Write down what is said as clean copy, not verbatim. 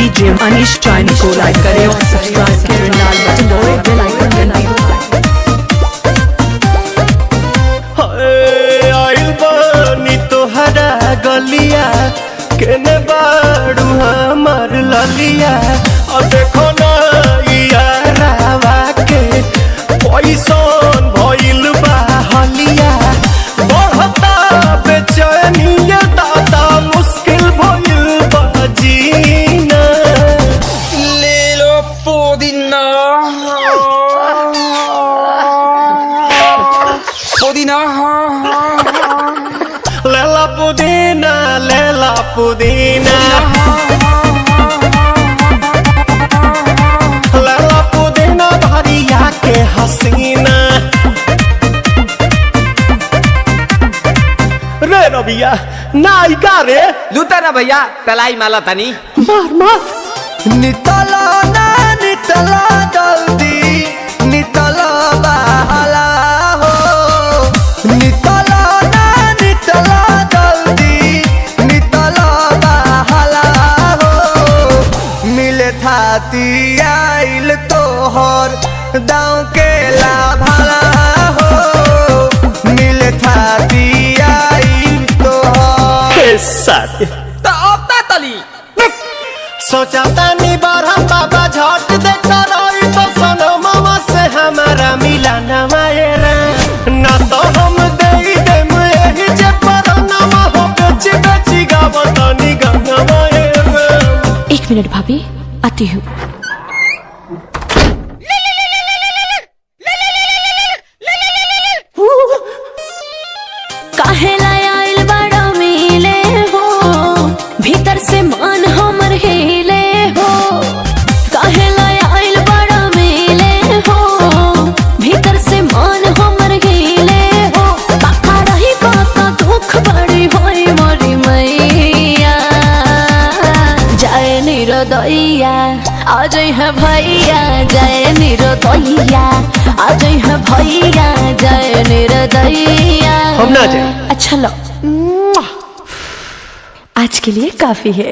DJ Anish चाइनी को लाइक करें और सब्सक्राइब करें, लाल बटन दबाएं, बेल आइकन दबाएं। आइल बानी तोहरा गलिया केने बाड़ू हमार ललिया और देखो ना यारावा के पैसन भइल बा हलिया बढ़ता बेचैनिया दादा मुश्किल भइल बा जीना ले लो पुदीना पुदीना लेला पुदीना लेला पुदीना लेला पुदीना भरिया के हसीना रे रबिया नायिका रे लूटा ना भैया तलाई माला तनी मार मार नितला ना नितला जल्दी नितला बहला हो नितला ना नितला जल्दी नितला बहला हो मिले थाती आइल तोहर दाँव के लाभला हो मिले थाती आइल तोहर साथी तली सोचा तानी बारह बाबा झट देखता रही तो सनो मामा से हमारा मिला न मायरा ना तो हम दे देम यही जे पर नामा हो बेची बेची गावतानी गाना मायरा। 1 मिनट भाभी, आती हूँ। काहे लायल बड़ा मिले हो भीतर से मान हमर हिले हो काहे लायल बड़ा मिले हो भीतर से मान हमर हिले हो काका रही काका दुख बड़ी होई मोरी मैया जय निरोदैया आज है भैया जय निरोदैया आज है भैया जय निरोदैया हम ना जाए। अच्छा लो आज के लिए काफी है।